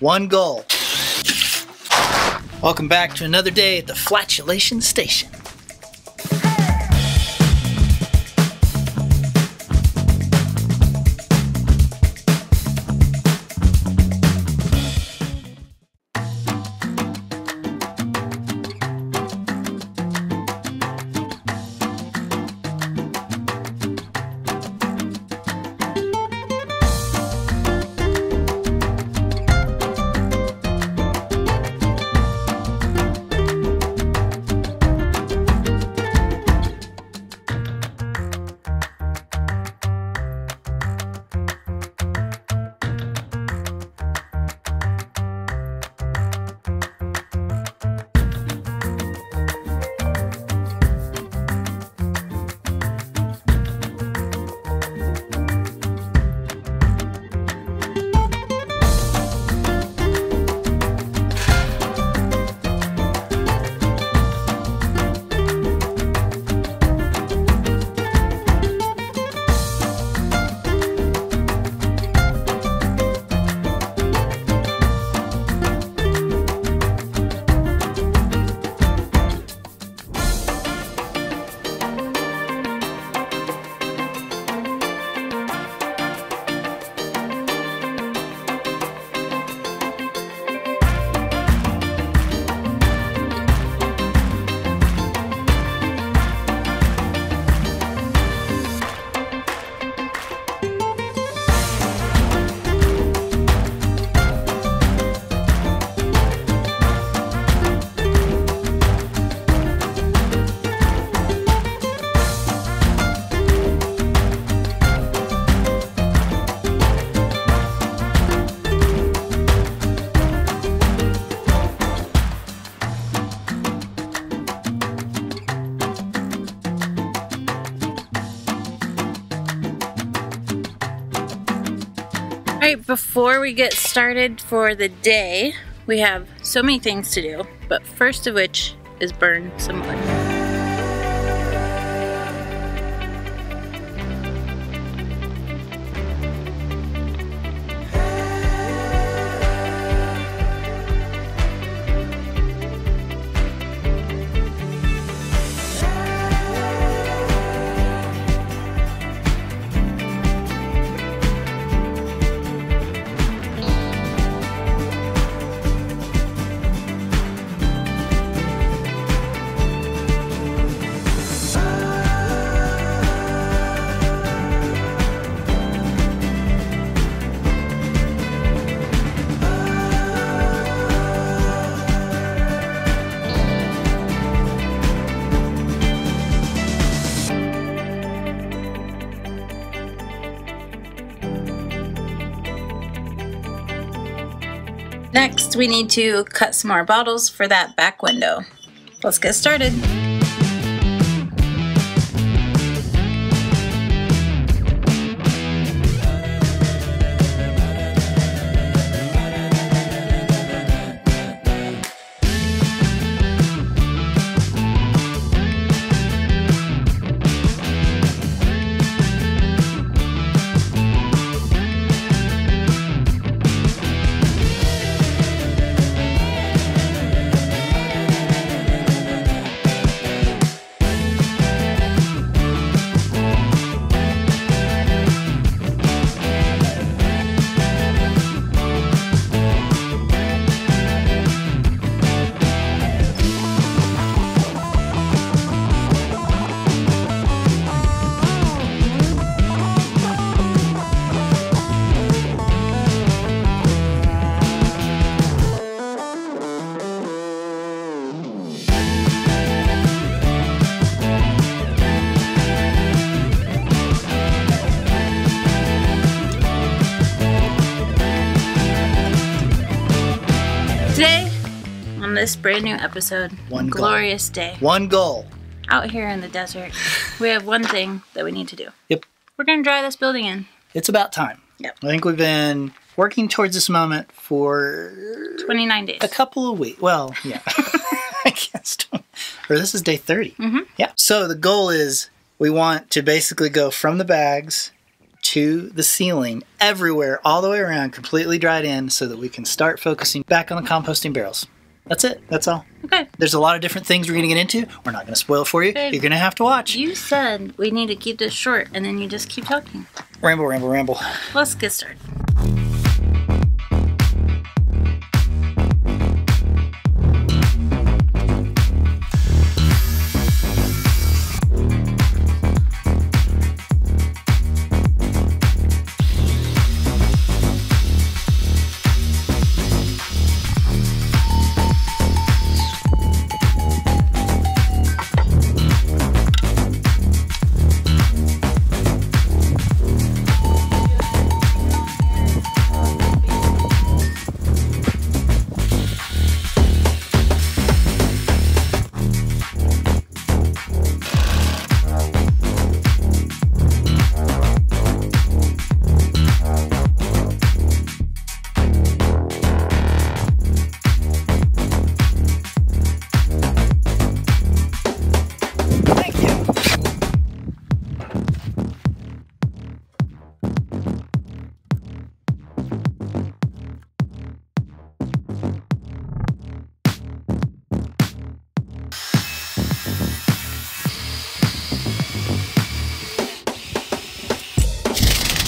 One goal. Welcome back to another day at the flatulation station. Alright, before we get started for the day, we have so many things to do, but first of which is burn some wood. Next, we need to cut some more bottles for that back window. Let's get started. Today, on this brand new episode, One glorious day, One goal. out here in the desert, we have one thing that we need to do. Yep. We're going to dry this building in. It's about time. Yep. I think we've been working towards this moment for 29 days. a couple of weeks. Well, yeah. I guess. Or this is day 30. Mm-hmm. Yeah. So the goal is we want to basically go from the bags to the ceiling, everywhere, all the way around, completely dried in, so that we can start focusing back on the composting barrels. That's it. That's all. Okay. There's a lot of different things we're going to get into. We're not going to spoil it for you. Babe, you're going to have to watch. You said we need to keep this short, and then you just keep talking. Ramble, ramble, ramble. Let's get started.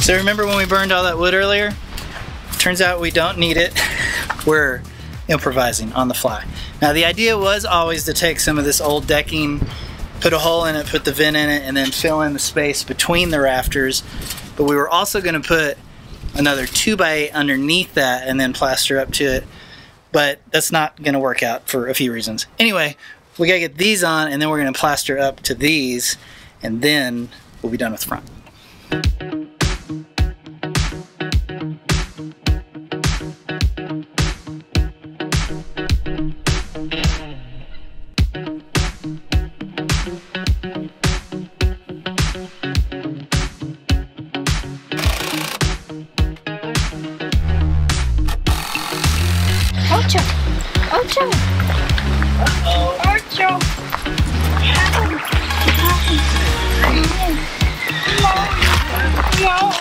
So remember when we burned all that wood earlier? Turns out we don't need it. We're improvising on the fly. Now the idea was always to take some of this old decking, put a hole in it, put the vent in it, and then fill in the space between the rafters. But we were also going to put another 2x8 underneath that and then plaster up to it. But that's not going to work out for a few reasons. Anyway, we got to get these on, and then we're going to plaster up to these, and then we'll be done with the front. Ocho! Ocho! Uh-oh. Ocho! No!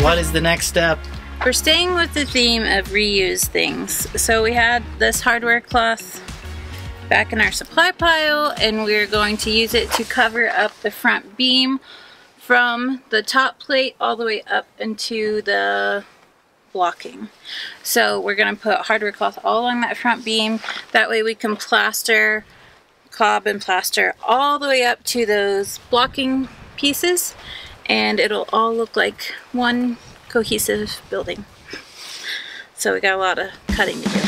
What is the next step? We're staying with the theme of reuse things. So we had this hardware cloth back in our supply pile, and we're going to use it to cover up the front beam from the top plate all the way up into the blocking. So we're going to put hardware cloth all along that front beam. That way we can plaster, cob and plaster all the way up to those blocking pieces, and it'll all look like one cohesive building. So we got a lot of cutting to do.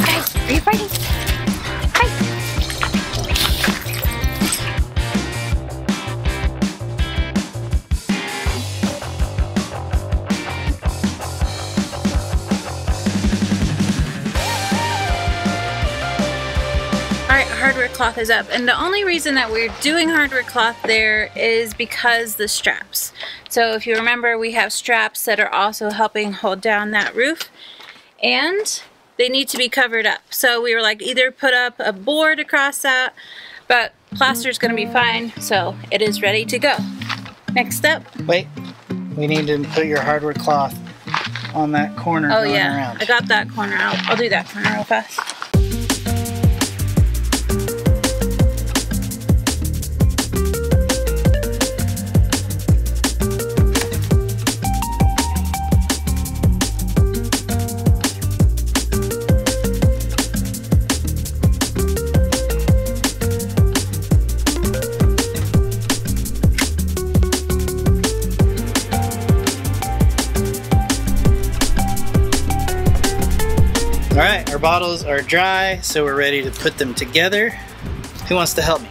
Guys, are you fighting? Hardware cloth is up, and the only reason that we're doing hardware cloth there is because the straps. So if you remember, we have straps that are also helping hold down that roof, and they need to be covered up. So we were like, either put up a board across that, but plaster's gonna be fine, so it is ready to go. Next up. Wait, we need to put your hardware cloth on that corner. Oh yeah, around. I got that corner out. I'll do that corner real fast. All right, our bottles are dry, so we're ready to put them together. Who wants to help me?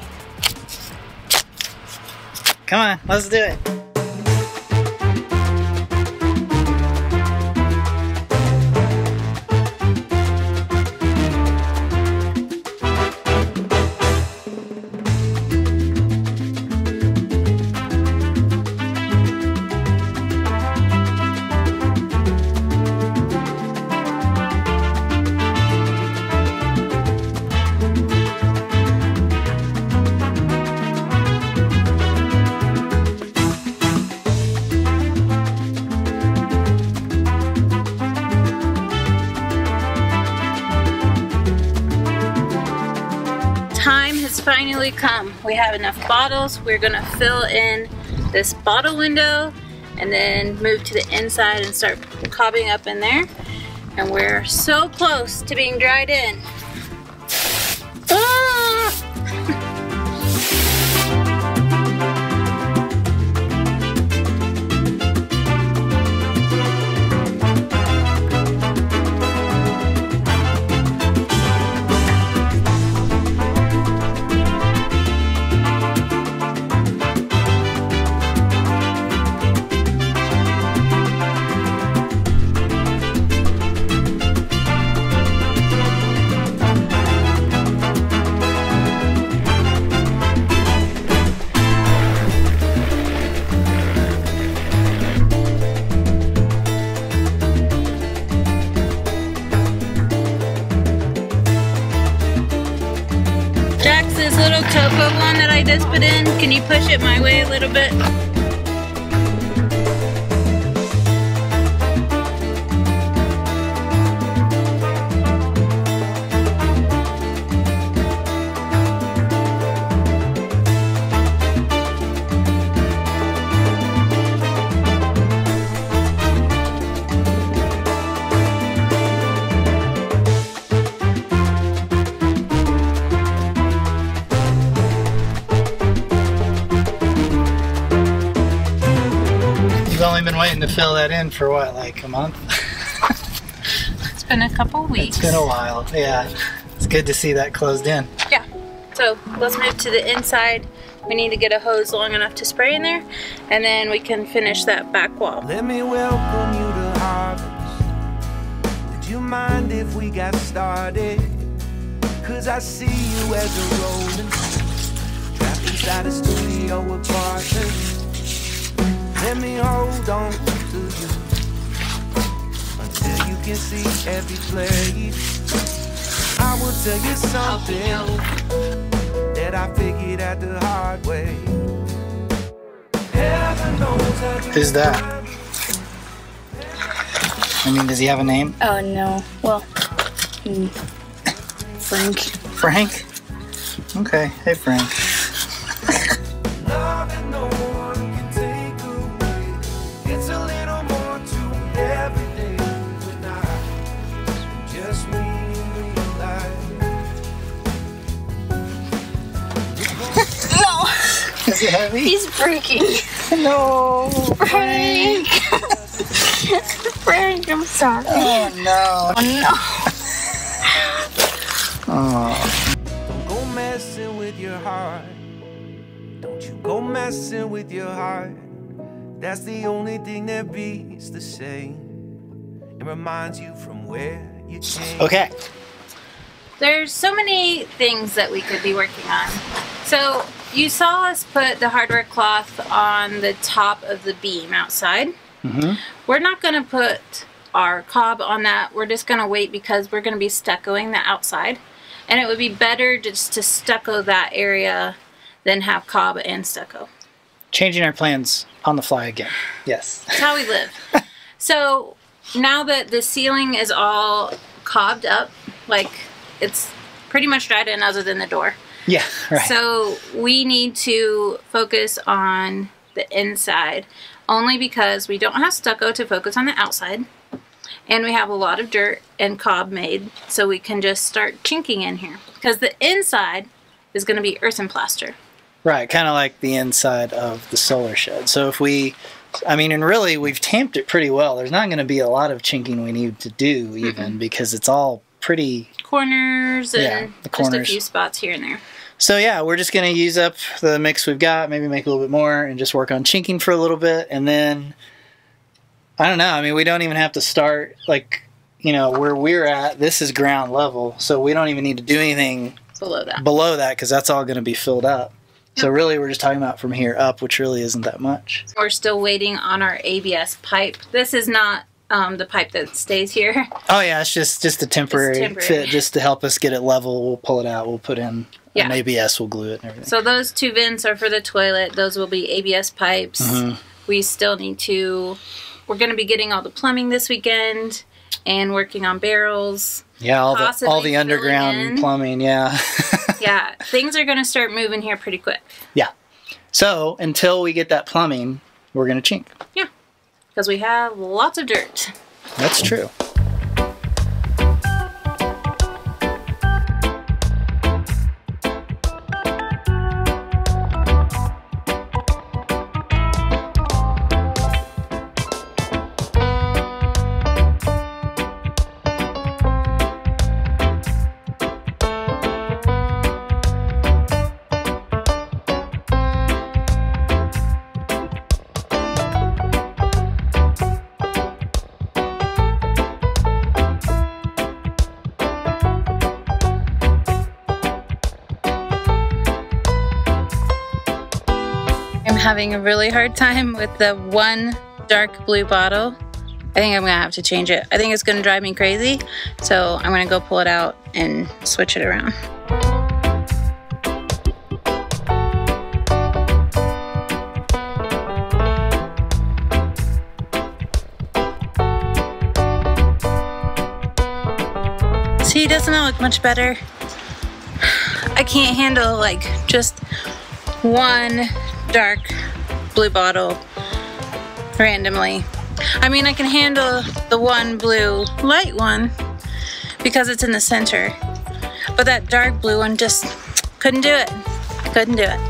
Come on, let's do it. Time has finally come. We have enough bottles. We're gonna fill in this bottle window and then move to the inside and start cobbing up in there. And we're so close to being dried in. Ah! Jax's little topo one that I just put in, can you push it my way a little bit? You've only been waiting to fill that in for what, like a month? It's been a couple weeks. It's been a while, yeah. It's good to see that closed in. Yeah. So let's move to the inside. We need to get a hose long enough to spray in there, and then we can finish that back wall. Let me welcome you to harvest. Would you mind if we got started? Cause I see you as a rolling stone, trapped inside a studio apartment. Let me hold on to you until you can see every blade. I will tell you something that I figured out the hard way. Heaven knows that. Who's that? I mean, does he have a name? Oh no. Well, Frank. Frank? Okay, hey Frank. Love that no one can take away. It's a little more to every day when I just realize. No! Is it heavy? He's breaking. No! Frank! Frank, I'm sorry. Oh no! Oh no! Oh. Don't go messing with your heart. Don't you go messing with your heart. That's the only thing that beats the same. It reminds you from where you came. Okay. There's so many things that we could be working on. So you saw us put the hardware cloth on the top of the beam outside. Mm-hmm. We're not going to put our cob on that. We're just going to wait because we're going to be stuccoing the outside. And it would be better just to stucco that area than have cob and stucco. Changing our plans on the fly again. Yes. That's how we live. So now that the ceiling is all cobbed up, like it's pretty much dried in other than the door. Yeah, right. So we need to focus on the inside only because we don't have stucco to focus on the outside. And we have a lot of dirt and cob made, so we can just start chinking in here. Because the inside is going to be earthen plaster. Right, kind of like the inside of the solar shed. So if we, I mean, and really we've tamped it pretty well. There's not going to be a lot of chinking we need to do even because it's all pretty... Corners and the corners. Just a few spots here and there. So yeah, we're just going to use up the mix we've got, maybe make a little bit more and just work on chinking for a little bit. And then, I don't know, I mean, we don't even have to start, like, you know, where we're at, this is ground level. So we don't even need to do anything below that because that's all going to be filled up. So really, we're just talking about from here up, which really isn't that much. We're still waiting on our ABS pipe. This is not the pipe that stays here. Oh yeah, it's just a temporary fit, just to help us get it level. We'll pull it out. We'll put in an ABS. We'll glue it and everything. So those 2 vents are for the toilet. Those will be ABS pipes. We still need to... We're going to be getting all the plumbing this weekend and working on barrels. Yeah, all the underground plumbing. Yeah. Yeah, things are going to start moving here pretty quick. Yeah. So until we get that plumbing, we're going to chink. Yeah, because we have lots of dirt. That's true. Having a really hard time with the one dark blue bottle. I think I'm gonna have to change it. I think it's gonna drive me crazy, so I'm gonna go pull it out and switch it around. See, doesn't that look much better? I can't handle like just one dark blue bottle randomly. I mean, I can handle the one blue light one because it's in the center, but that dark blue one just couldn't do it. I couldn't do it.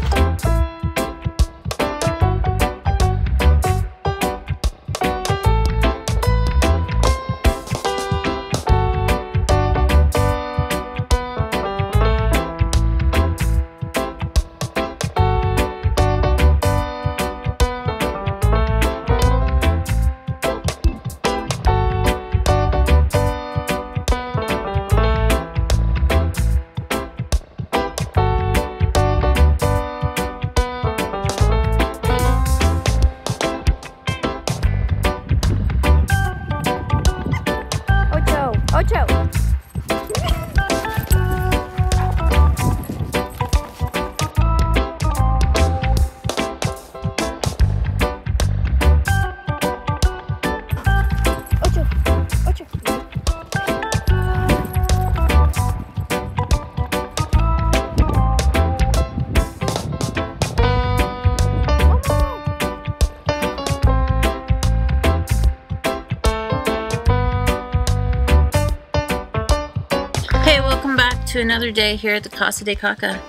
To another day here at the Casa de Caca.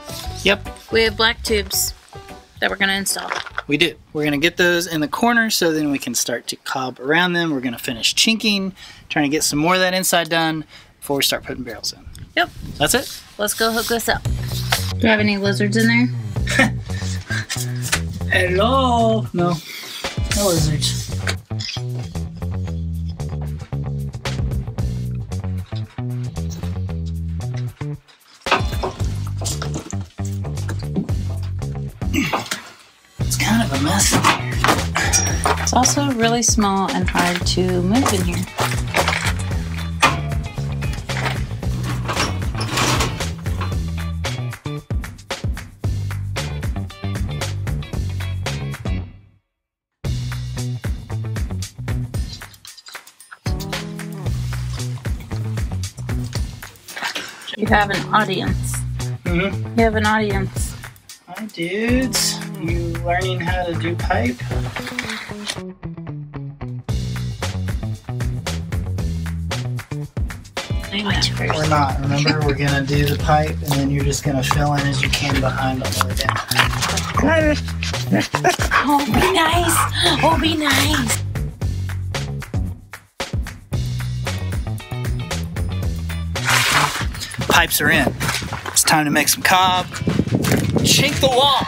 Yep. We have black tubes that we're going to install. We do. We're going to get those in the corner so then we can start to cob around them. We're going to finish chinking, trying to get some more of that inside done before we start putting barrels in. Yep. That's it. Let's go hook this up. Do you have any lizards in there? Hello? No. No lizards. It's kind of a mess in here. It's also really small and hard to move in here. You have an audience. Mm-hmm. You have an audience. Hi, dudes. You learning how to do pipe? Or not. Remember, we're gonna do the pipe, and then you're just gonna fill in as you can behind all the way down. Oh, be nice. Oh, be nice. Pipes are in. It's time to make some cob. Shake the wall.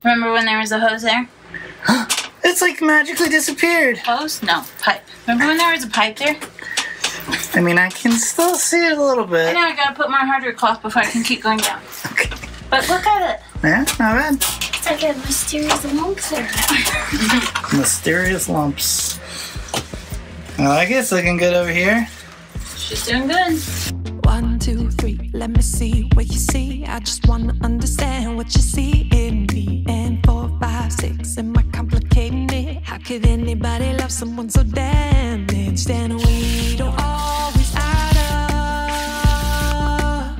Remember when there was a hose there? It's like magically disappeared. Hose? No, pipe. Remember when there was a pipe there? I mean, I can still see it a little I bit. know I gotta put more hardware cloth before I can keep going down. Okay. But look at it. Yeah, not bad. It's like a mysterious lumps there. Mysterious lumps. I like it. It's looking good over here. She's doing good. 1, 2, 3, let me see what you see. I just wanna understand what you see in me. And 4, 5, 6, am I complicating it? How could anybody love someone so damaged? And we don't always add up,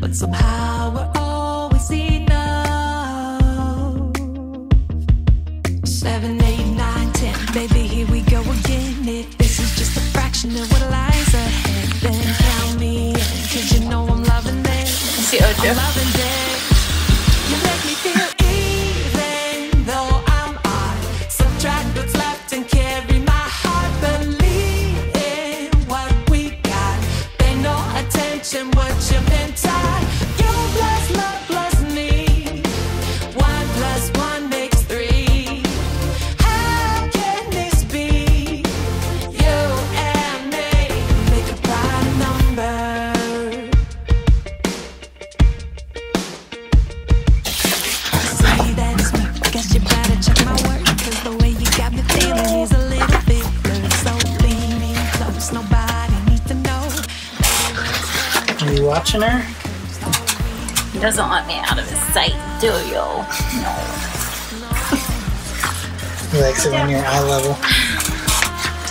but somehow we're always enough. 7, 8, 9, 10, baby, here we go again. If this is just a fraction of what lies ahead, then count me in, 'cause you know I'm loving it. See Ocho. I'm loving it. You make me feel even though I'm odd. Subtract what's left and carry my heart. Believe in what we got. Pay no attention what you've been taught. You plus love plus me. 1 + 1 makes 3. How can this be? You and me make a prime number. See, that's me. Guess you better check my work, 'cause the way you got me feeling is a little bit blurred. So lean in close, nobody needs to know. Are you watching her? He doesn't let me out of his sight, do you? No. He likes it when you're eye level.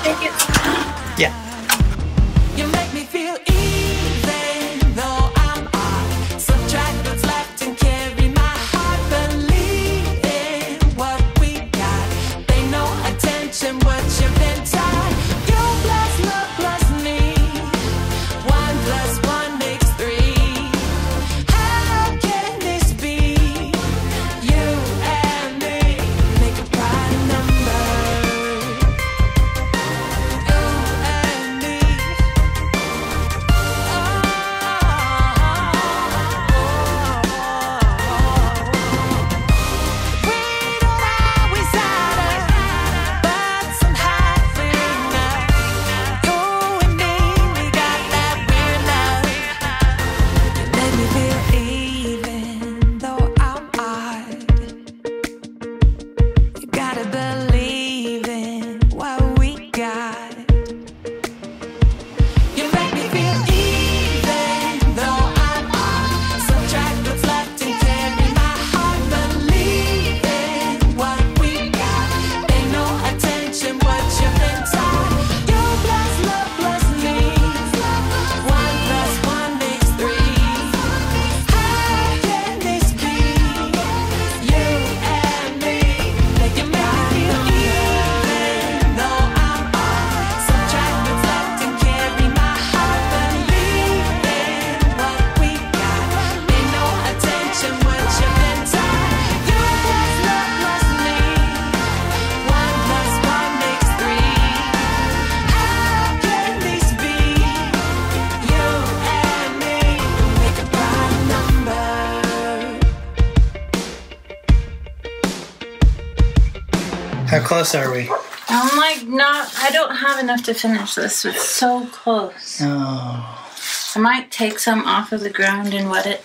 Take it. Yeah. You make me feel even though I'm odd. Subtract what's left and carry my heart. Believe in what we got. Pay no attention what you've been taught. You plus love plus me. 1 + 1 makes 3. How can this be? You and me make a prime number. How close are we? I'm like I don't have enough to finish this. It's so close. Oh. I might take some off of the ground and wet it.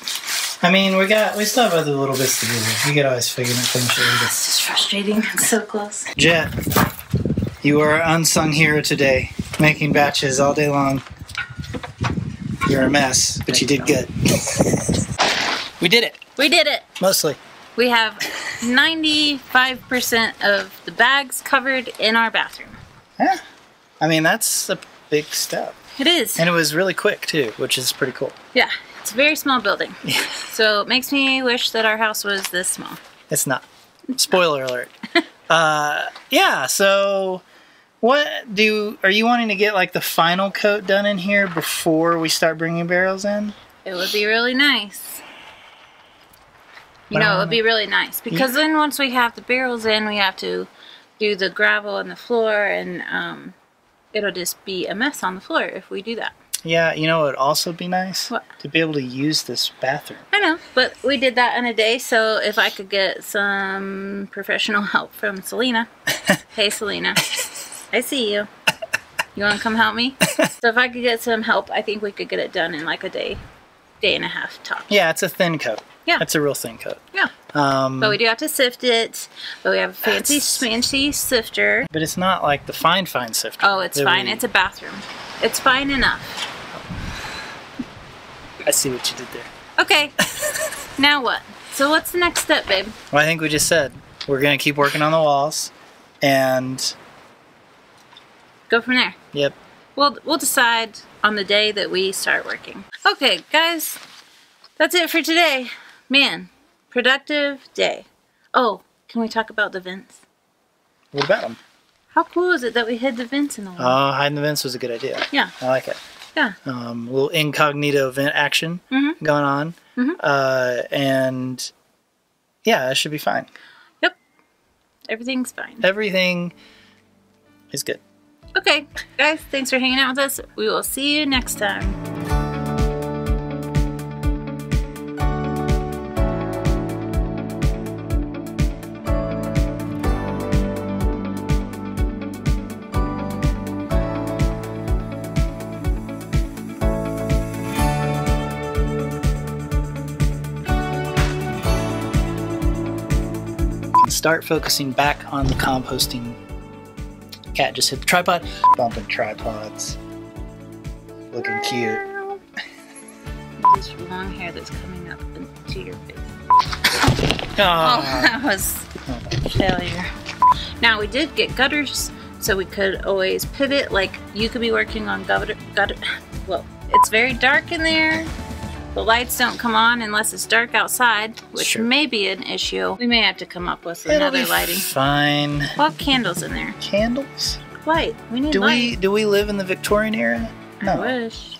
I mean, we still have other little bits to do. We could always finish it later. It's just frustrating. It's so close. Jet, you are our unsung hero today, making batches all day long. You're a mess, but you did good. We did it. We did it. Mostly. We have 95% of the bags covered in our bathroom. Yeah. I mean, that's a big step. It is. And it was really quick, too, which is pretty cool. Yeah. It's a very small building. Yeah. So it makes me wish that our house was this small. It's not. Spoiler alert. Yeah, so are you wanting to get like the final coat done in here before we start bringing barrels in? It would be really nice. You know, it would be really nice because then once we have the barrels in, we have to do the gravel on the floor, and it'll just be a mess on the floor if we do that. Yeah, you know what would also be nice? What? To be able to use this bathroom. I know, but we did that in a day, so if I could get some professional help from Selena. Hey, Selena. I see you. You want to come help me? So if I could get some help, I think we could get it done in like a day and a half top. Yeah, it's a thin coat. Yeah. It's a real thin coat. Yeah. But we do have to sift it. But we have a fancy sifter. But it's not like the fine sifter. Oh, it's fine. It's a bathroom. It's fine enough. I see what you did there. Okay. Now what? So what's the next step, babe? Well, I think we just said we're going to keep working on the walls and go from there. Yep. We'll decide on the day that we start working. Okay, guys. That's it for today. Man, productive day. Oh, can we talk about the vents? What about them? How cool is it that we hid the vents in the wall? Oh, hiding the vents was a good idea. Yeah. I like it. Yeah. A little incognito vent action going on. And yeah, it should be fine. Yep. Everything's fine. Everything is good. Okay, guys, thanks for hanging out with us. We will see you next time. Start focusing back on the composting. Cat just hit the tripod. Bumping tripods. Looking cute. This long hair that's coming up into your face. Oh, that was failure. Now we did get gutters, so we could always pivot. Like you could be working on gutter. Well, it's very dark in there. The lights don't come on unless it's dark outside, which may be an issue. We may have to come up with another lighting. Fine. We'll have candles in there. Candles? Light. We need light. Do we live in the Victorian era? No. I wish.